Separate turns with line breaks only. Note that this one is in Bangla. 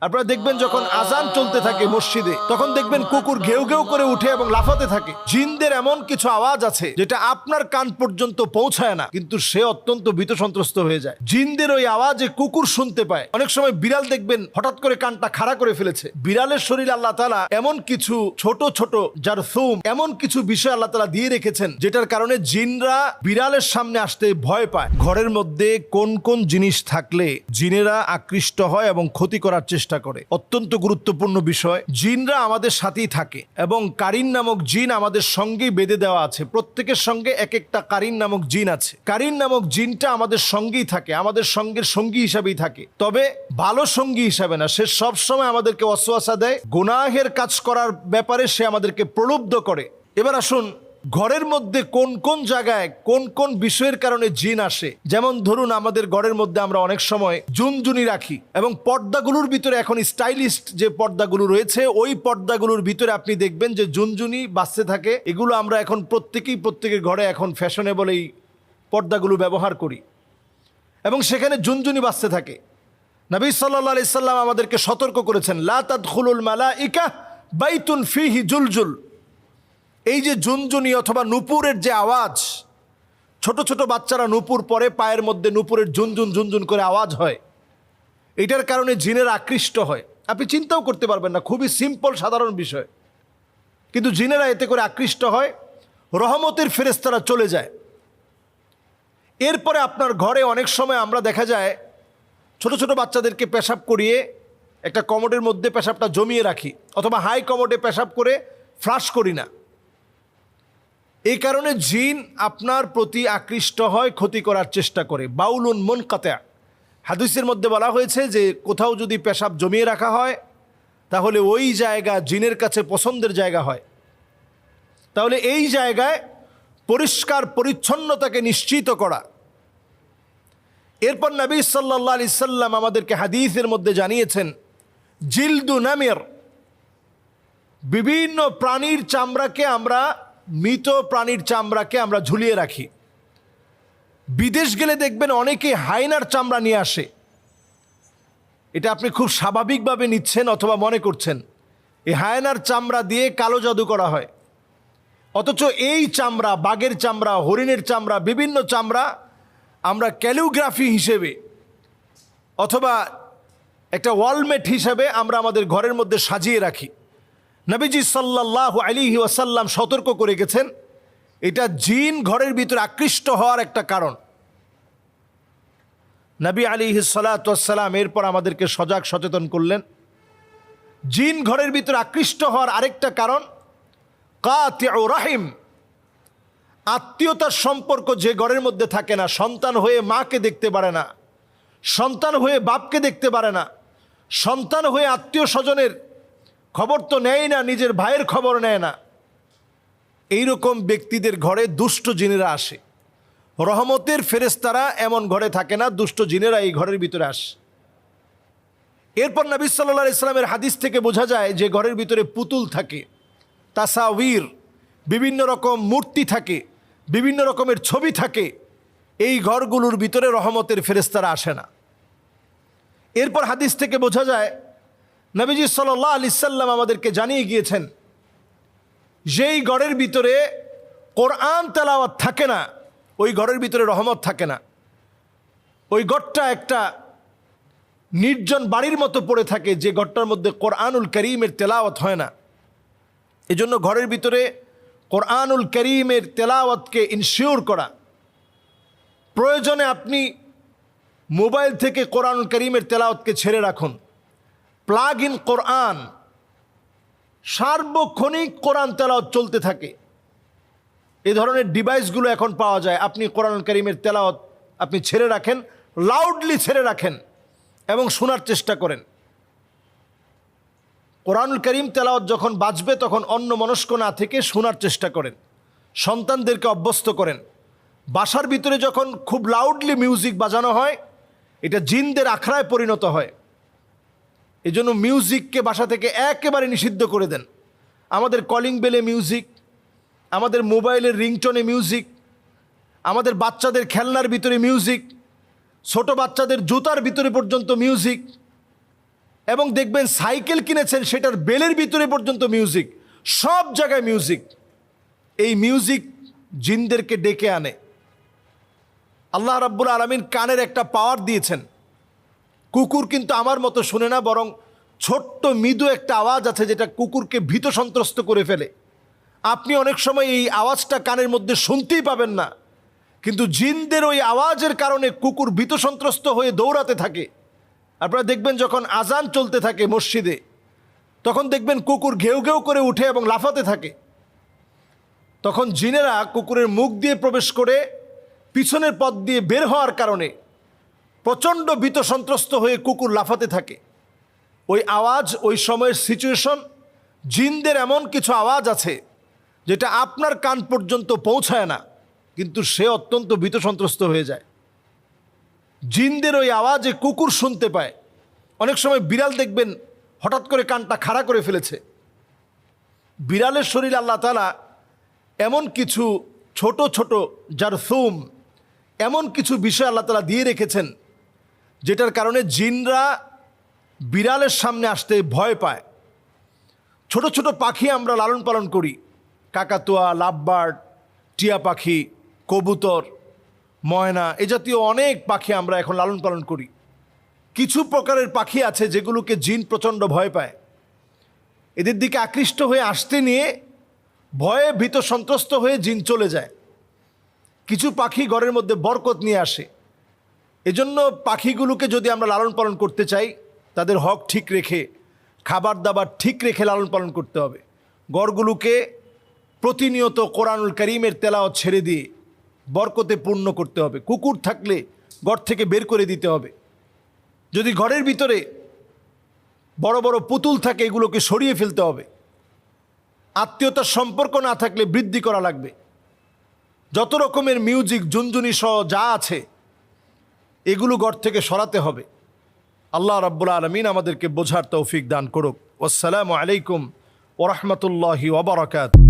আপনারা দেখবেন যখন আজান চলতে থাকে মসজিদে, তখন দেখবেন কুকুর ঘেউ ঘেউ করে উঠে এবং লাফাতে থাকে। জিনদের এমন কিছু আওয়াজ আছে যেটা আপনার কান পর্যন্ত পৌঁছায় না, কিন্তু সে অত্যন্ত ভীত সন্ত্রস্ত হয়ে যায়। জিনদের ওই আওয়াজে কুকুর শুনতে পায়। অনেক সময় বিড়াল দেখবেন হঠাৎ করে কানটা খাড়া করে ফেলেছে। বিড়ালের শরীরে আল্লাহ তাআলা এমন কিছু ছোট ছোট জারথুম, এমন কিছু বিষয় আল্লাহ তাআলা দিয়ে রেখেছেন যেটার কারণে জিনরা বিড়ালের সামনে আসতে ভয় পায়। ঘরের মধ্যে কোন কোন জিনিস থাকলে জিনেরা আকৃষ্ট হয় এবং ক্ষতি করার চেষ্টা করে, অত্যন্ত গুরুত্বপূর্ণ বিষয়। জিনরা আমাদের সাথেই থাকে এবং কারিন নামক জিন আমাদের সঙ্গেই বেঁধে দেওয়া আছে। প্রত্যেকের সঙ্গে এক একটা কারিন নামক জিন আছে। কারিন নামক জিনটা আমাদের সঙ্গেই থাকে, আমাদের সঙ্গের সঙ্গী হিসাবেই থাকে, তবে ভালো সঙ্গী হিসাবে না। সে সব সময় আমাদেরকে ওয়াসওয়াসা দেয়, গুনাহের কাজ করার ব্যাপারে সে আমাদেরকে প্রলুব্ধ করে। এবার আসুন, ঘরের মধ্যে কোন কোন জায়গায় কোন কোন বিষয়ের কারণে জিন আসে। যেমন ধরুন, আমাদের ঘরের মধ্যে আমরা অনেক সময় জুনজুনি রাখি এবং পর্দাগুলোর ভিতরে এখন স্টাইলিস্ট যে পর্দাগুলো রয়েছে, ওই পর্দাগুলোর ভিতরে আপনি দেখবেন যে জুনজুনি বাজতে থাকে। এগুলো আমরা এখন প্রত্যেকের ঘরে এখন ফ্যাশনেবল এই পর্দাগুলো ব্যবহার করি এবং সেখানে জুনজুনি বাজতে থাকে। নবী সাল্লাল্লাহু আলাইহি সাল্লাম আমাদেরকে সতর্ক করেছেন, লা তাদখুলুল মালাইকা বাইতুন ফিহি জুলজুল। এই যে জুনজুনি অথবা নূপুরের যে আওয়াজ, ছোট ছোট বাচ্চারা নূপুর পরে, পায়ের মধ্যে নূপুরের ঝুনঝুন ঝুনঝুন করে আওয়াজ হয়, এটার কারণে জিনেরা আকৃষ্ট হয়। আপনি চিন্তাও করতে পারবেন না, খুবই সিম্পল সাধারণ বিষয়, কিন্তু জিনেরা এতে করে আকৃষ্ট হয়, রহমতের ফেরেশতারা চলে যায়। এরপরে আপনার ঘরে অনেক সময় আমরা দেখা যায় ছোট ছোট বাচ্চাদেরকে পেশাব করিয়ে একটা কমোডের মধ্যে পেশাবটা জমিয়ে রাখি, অথবা হাই কমোডে পেশাব করে ফ্লাশ করি না। এই কারণে জিন আপনার প্রতি আকৃষ্ট হয়, ক্ষতি করার চেষ্টা করে। বাউলুন মুনকাতা, হাদিসের মধ্যে বলা হয়েছে যে কোথাও যদি পেশাব জমিয়ে রাখা হয় তাহলে ওই জায়গা জিনের কাছে পছন্দের জায়গা হয়। তাহলে এই জায়গায় পরিষ্কার পরিচ্ছন্নতাকে নিশ্চিত করা। এরপর নবী সাল্লাল্লাহু আলাইহি সাল্লাম আমাদেরকে হাদিসের মধ্যে জানিয়েছেন, জিলদু নামির, বিভিন্ন প্রাণীর চামড়াকে আমরা, মৃত প্রাণীর চামড়াকে আমরা ঝুলিয়ে রাখি। বিদেশ গেলে দেখবেন অনেকে হায়নার চামড়া নিয়ে আসে। এটা আপনি খুব স্বাভাবিকভাবে নিচ্ছেন অথবা মনে করছেন এই হায়নার চামড়া দিয়ে কালো জাদু করা হয়, অথচ এই চামড়া, বাঘের চামড়া, হরিণের চামড়া, বিভিন্ন চামড়া আমরা ক্যালিগ্রাফি হিসেবে অথবা একটা ওয়ালমেট হিসেবে আমরা আমাদের ঘরের মধ্যে সাজিয়ে রাখি। নবীজি সাল্লাল্লাহু আলাইহি ওয়াসাল্লাম সতর্ক করে গেছেন, এটা জিন ঘরের ভিতরে আকৃষ্ট হওয়ার একটা কারণ। নবী আলাইহিস সালাতু ওয়াস সালাম এরপর আমাদেরকে সজাগ সচেতন করলেন, জিন ঘরের ভিতরে আকৃষ্ট হওয়ার আরেকটা কারণ কাতিউ রাহিম, আত্মীয়তার সম্পর্ক যে ঘরের মধ্যে থাকে না। সন্তান হয়ে মাকে দেখতে পারে না, সন্তান হয়ে বাপকে দেখতে পারে না, সন্তান হয়ে আত্মীয় স্বজনের খবর তো নেয় না, নিজের ভাইয়ের খবর নেয় না। এইরকম ব্যক্তিদের ঘরে দুষ্ট জিনেরা আসে। রহমতের ফেরেশতারা এমন ঘরে থাকে না, দুষ্ট জিনেরা এই ঘরের ভিতরে আসে। এরপর নবী সাল্লাল্লাহু আলাইহি সাল্লামের হাদিস থেকে বোঝা যায় যে ঘরের ভিতরে পুতুল থাকে, তাসাউর, বিভিন্ন রকম মূর্তি থাকে, বিভিন্ন রকমের ছবি থাকে, এই ঘরগুলোর ভিতরে রহমতের ফেরেশতারা আসে না। এরপর হাদিস থেকে বোঝা যায় নবীজি সাল্লাল্লাহু আলাইহি সাল্লাম আমাদেরকে জানিয়ে গিয়েছেন, যেই ঘরের ভিতরে কোরআন তেলাওয়াত থাকে না, ওই ঘরের ভিতরে রহমত থাকে না। ওই ঘরটা একটা নির্জন বাড়ির মতো পড়ে থাকে, যে ঘরটার মধ্যে কোরআনুল কারীমের তেলাওয়াত হয় না। এজন্য ঘরের ভিতরে কোরআনুল কারীমের তেলাওয়াতকে ইনশিওর করা। প্রয়োজনে আপনি মোবাইল থেকে কোরআনুল কারীমের তেলাওয়াতকে ছেড়ে রাখুন। প্লাগ ইন কোরআন, সার্বক্ষণিক কোরআন তেলাওয়াত চলতে থাকে। এই ধরনের ডিভাইসগুলো এখন পাওয়া যায়। আপনি কোরআনুল কারীমের তেলাওয়াত আপনি ছেড়ে রাখেন, লাউডলি ছেড়ে রাখেন এবং শোনার চেষ্টা করেন। কোরআনুল কারীম তেলাওয়াত যখন বাজবে তখন অন্যমনস্ক না থেকে শোনার চেষ্টা করেন। সন্তানদেরকে অভ্যস্ত করেন। বাসার ভিতরে যখন খুব লাউডলি মিউজিক বাজানো হয়, এটা জিনদের আখড়ায় পরিণত হয়। এই জন্য মিউজিককে বাসা থেকে একেবারে নিষিদ্ধ করে দেন। আমাদের কলিং বেলে মিউজিক, আমাদের মোবাইলের রিংটোনে মিউজিক, আমাদের বাচ্চাদের খেলনার ভিতরে মিউজিক, ছোট বাচ্চাদের জুতার ভিতরে পর্যন্ত মিউজিক, এবং দেখবেন সাইকেল কিনেছেন, সেটার বেলের ভিতরে পর্যন্ত মিউজিক, সব জায়গায় মিউজিক। এই মিউজিক জিনদেরকে ডেকে আনে। আল্লাহ রাব্বুল আলামিন কানের একটা পাওয়ার দিয়েছেন। কুকুর কিন্তু আমার মতো শুনে না, বরং ছোট্ট মৃদু একটা আওয়াজ আছে যেটা কুকুরকে ভীত সন্ত্রস্ত করে ফেলে। আপনি অনেক সময় এই আওয়াজটা কানের মধ্যে শুনতেই পাবেন না, কিন্তু জিনদের ওই আওয়াজের কারণে কুকুর ভীত সন্ত্রস্ত হয়ে দৌড়াতে থাকে। আপনারা দেখবেন যখন আজান চলতে থাকে মসজিদে, তখন দেখবেন কুকুর ঘেউ ঘেউ করে উঠে এবং লাফাতে থাকে। তখন জিনেরা কুকুরের মুখ দিয়ে প্রবেশ করে পিছনের পথ দিয়ে বের হওয়ার কারণে প্রচণ্ড ভীত সন্ত্রস্ত হয়ে কুকুর লাফাতে থাকে। ওই আওয়াজ, ওই সময়ের সিচুয়েশন, জিনদের এমন কিছু আওয়াজ আছে যেটা আপনার কান পর্যন্ত পৌঁছায় না, কিন্তু সে অত্যন্ত ভীত সন্ত্রস্ত হয়ে যায়। জিনদের ওই আওয়াজে কুকুর শুনতে পায়। অনেক সময় বিড়াল দেখবেন হঠাৎ করে কানটা খাড়া করে ফেলেছে। বিড়ালের শরীরে আল্লাহ তাআলা এমন কিছু ছোট ছোট জারথুম, এমন কিছু বিষয় আল্লাহ তাআলা দিয়ে রেখেছেন যেটার কারণে জিনরা বিড়ালের সামনে আসতে ভয় পায়। ছোট ছোট পাখি আমরা লালন পালন করি, কাকাতুয়া, লাভবার্ড, টিয়া পাখি, কবুতর, ময়না, এ জাতীয় অনেক পাখি আমরা এখন লালন পালন করি। কিছু প্রকারের পাখি আছে যেগুলোকে জিন প্রচণ্ড ভয় পায়। এদের দিকে আকৃষ্ট হয়ে আসতে নিয়ে ভয়ে ভীত সন্ত্রস্ত হয়ে জিন চলে যায়। কিছু পাখি ঘরের মধ্যে বরকত নিয়ে আসে। এজন্য পাখিগুলোকে যদি আমরা লালন পালন করতে চাই, তাদের হক ঠিক রেখে, খাবার দাবার ঠিক রেখে লালন পালন করতে হবে। ঘরগুলোকে প্রতিনিয়ত কোরআনুল কারীমের তেলাওয়াত ছেড়ে দিয়ে বরকতে পূর্ণ করতে হবে। কুকুর থাকলে ঘর থেকে বের করে দিতে হবে। যদি ঘরের ভিতরে বড় বড় পুতুল থাকে, এগুলোকে সরিয়ে ফেলতে হবে। আত্মীয়তার সম্পর্ক না থাকলে বৃদ্ধি করা লাগবে। যত রকমের মিউজিক, জুনজুনি সহ যা আছে, এগুলো ঘর থেকে সরাতে হবে। আল্লাহ রাব্বুল আলামিন আমাদেরকে বোঝার তৌফিক দান করুক। আসসালামু আলাইকুম ওয়া রাহমাতুল্লাহি ওয়া বারাকাতুহু।